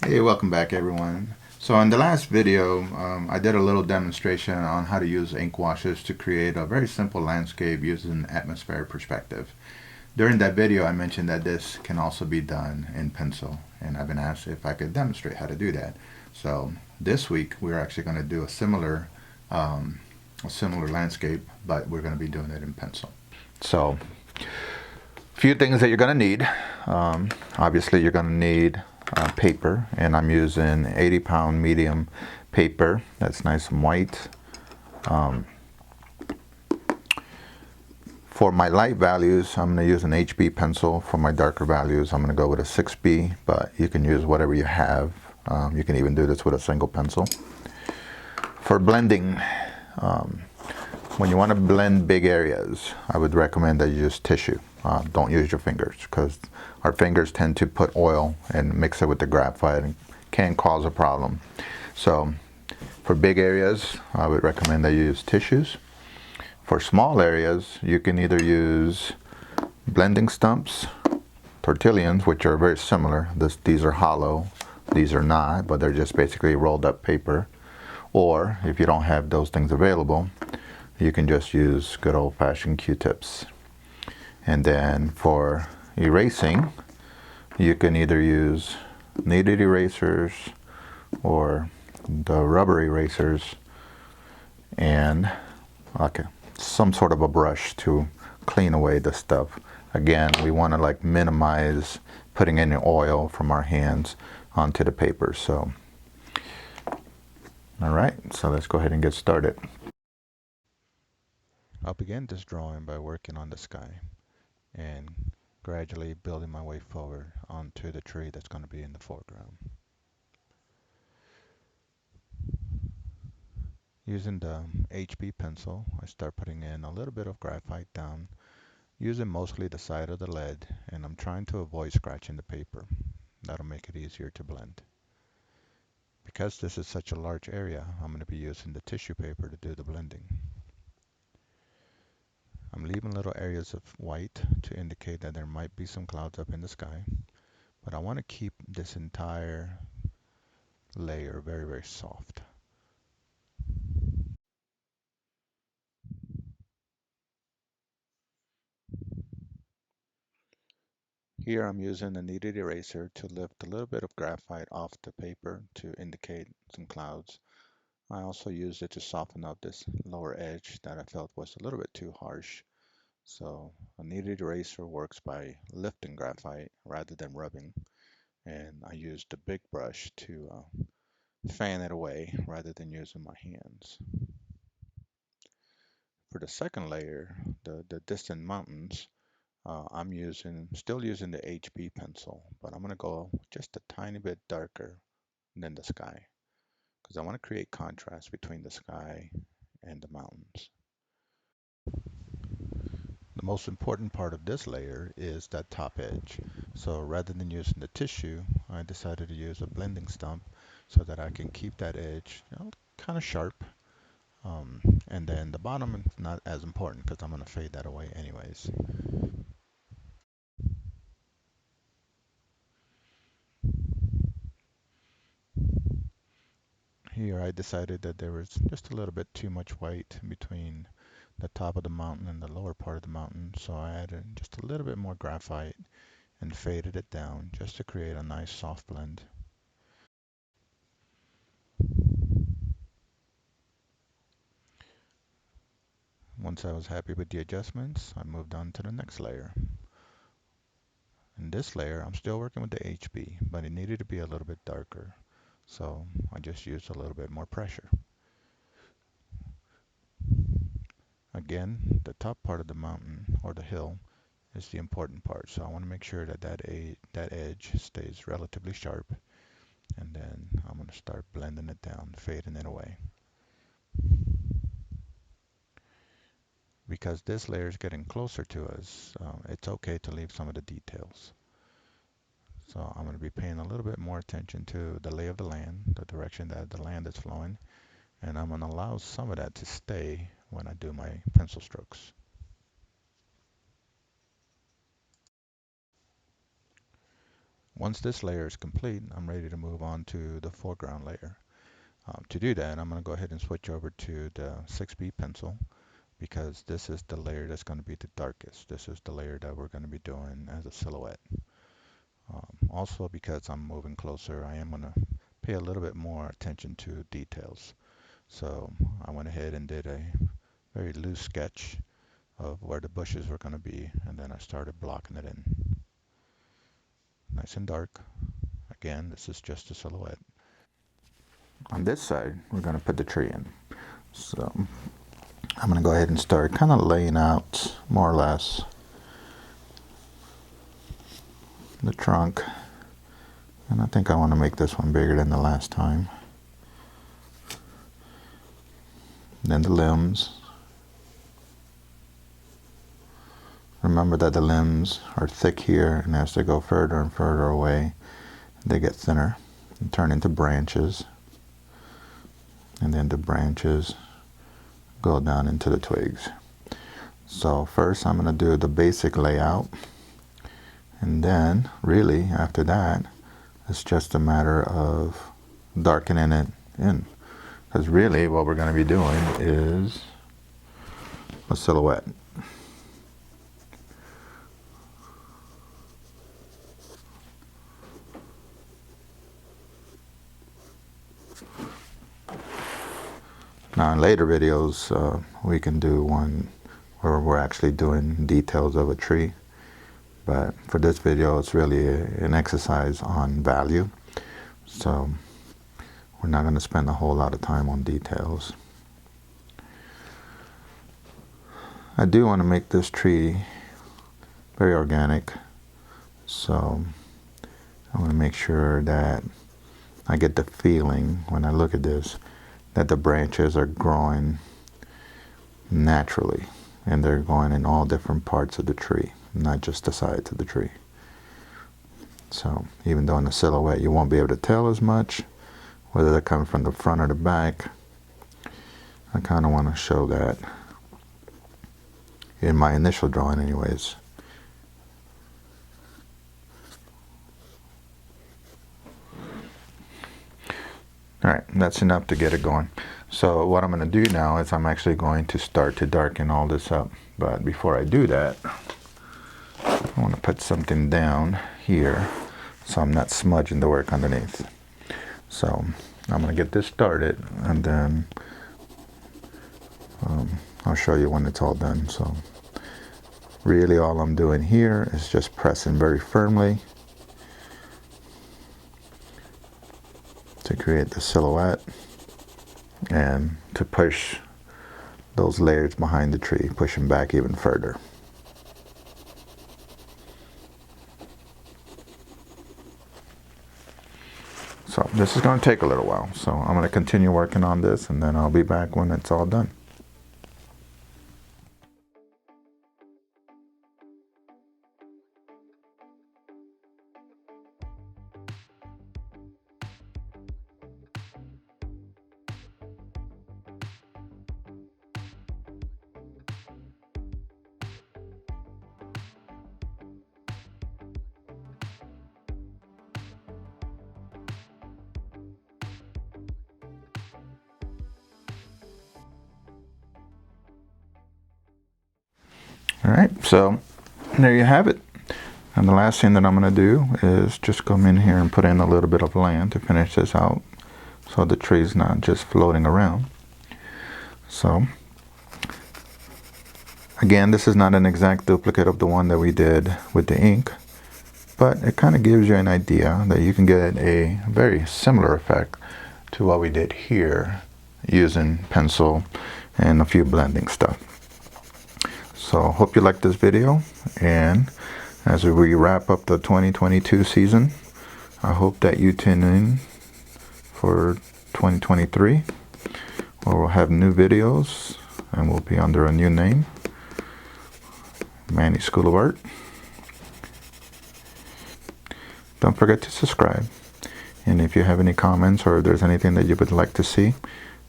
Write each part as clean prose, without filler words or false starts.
Hey, welcome back everyone. So in the last video, I did a little demonstration on how to use ink washes to create a very simple landscape using atmospheric perspective. During that video, I mentioned that this can also be done in pencil, and I've been asked if I could demonstrate how to do that. So this week, we're actually going to do a similar landscape, but we're going to be doing it in pencil. So, few things that you're going to need. Obviously, you're going to need paper, and I'm using 80-pound medium paper that's nice and white. For my light values, I'm going to use an HB pencil. For my darker values, I'm going to go with a 6B, but you can use whatever you have. You can even do this with a single pencil. For blending, when you want to blend big areas, I would recommend that you use tissue. Don't use your fingers, because our fingers tend to put oil and mix it with the graphite and can cause a problem. So for big areas, I would recommend that you use tissues. For small areas, you can either use blending stumps, tortillions, which are very similar. These are hollow, these are not, but they're just basically rolled up paper. Or if you don't have those things available, you can just use good old-fashioned Q-tips. And then for erasing, you can either use kneaded erasers or the rubber erasers, and okay, some sort of a brush to clean away the stuff. Again, we want to like minimize putting any oil from our hands onto the paper. So, all right, so let's go ahead and get started. I'll begin this drawing by working on the sky and gradually building my way forward onto the tree that's going to be in the foreground. Using the HB pencil, I start putting in a little bit of graphite down, using mostly the side of the lead, and I'm trying to avoid scratching the paper. That'll make it easier to blend. Because this is such a large area, I'm going to be using the tissue paper to do the blending. I'm leaving little areas of white to indicate that there might be some clouds up in the sky, but I want to keep this entire layer very, very soft. Here I'm using a kneaded eraser to lift a little bit of graphite off the paper to indicate some clouds. I also used it to soften up this lower edge that I felt was a little bit too harsh. So a kneaded eraser works by lifting graphite rather than rubbing, and I used a big brush to fan it away rather than using my hands. For the second layer, the distant mountains, still using the HB pencil, but I'm going to go just a tiny bit darker than the sky because I want to create contrast between the sky and the mountains. The most important part of this layer is that top edge. So rather than using the tissue, I decided to use a blending stump so that I can keep that edge, kind of sharp. And then the bottom is not as important because I'm going to fade that away anyways. Here I decided that there was just a little bit too much white between the top of the mountain and the lower part of the mountain, so I added just a little bit more graphite and faded it down just to create a nice soft blend. Once I was happy with the adjustments, I moved on to the next layer. In this layer, I'm still working with the HB, but it needed to be a little bit darker, so I just used a little bit more pressure. Again, the top part of the mountain or the hill is the important part, so I want to make sure that that edge stays relatively sharp, and then I'm going to start blending it down, fading it away. Because this layer is getting closer to us, it's okay to leave some of the details. So I'm going to be paying a little bit more attention to the lay of the land, the direction that the land is flowing, and I'm going to allow some of that to stay when I do my pencil strokes. Once this layer is complete, I'm ready to move on to the foreground layer. To do that, I'm going to go ahead and switch over to the 6B pencil, because this is the layer that's going to be the darkest. This is the layer that we're going to be doing as a silhouette. Also, because I'm moving closer, I am going to pay a little bit more attention to details. So I went ahead and did a very loose sketch of where the bushes were going to be, and then I started blocking it in. Nice and dark. Again, this is just a silhouette. On this side, we're going to put the tree in. So I'm going to go ahead and start kind of laying out more or less the trunk. And I think I want to make this one bigger than the last time. Then the limbs. Remember that the limbs are thick here, and as they go further and further away, they get thinner and turn into branches. And then the branches go down into the twigs. So first I'm going to do the basic layout, and then really after that it's just a matter of darkening it in, because really what we're going to be doing is a silhouette. Now in later videos we can do one where we're actually doing details of a tree, but for this video it's really an exercise on value, so we're not going to spend a whole lot of time on details. I do want to make this tree very organic, so I want to make sure that I get the feeling when I look at this that the branches are growing naturally, and they're going in all different parts of the tree, not just the sides of the tree. So even though in the silhouette you won't be able to tell as much whether they're coming from the front or the back, I kind of want to show that in my initial drawing anyways. Alright, that's enough to get it going. So what I'm going to do now is I'm actually going to start to darken all this up. But before I do that, I want to put something down here so I'm not smudging the work underneath. So I'm going to get this started, and then I'll show you when it's all done. So really all I'm doing here is just pressing very firmly to create the silhouette and to push those layers behind the tree, push them back even further. So this is going to take a little while, so I'm going to continue working on this, and then I'll be back when it's all done. Alright, so there you have it. And the last thing that I'm going to do is just come in here and put in a little bit of land to finish this out, so the tree's not just floating around. So again, this is not an exact duplicate of the one that we did with the ink, but it kind of gives you an idea that you can get a very similar effect to what we did here using pencil and a few blending stuff. So hope you liked this video, and as we wrap up the 2022 season, I hope that you tune in for 2023, where we'll have new videos and we'll be under a new name, Manny School of Art. Don't forget to subscribe, and if you have any comments or if there's anything that you would like to see,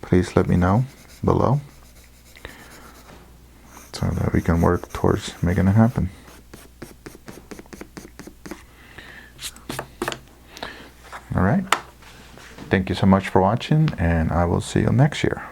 please let me know below, so that we can work towards making it happen. All right. Thank you so much for watching, and I will see you next year.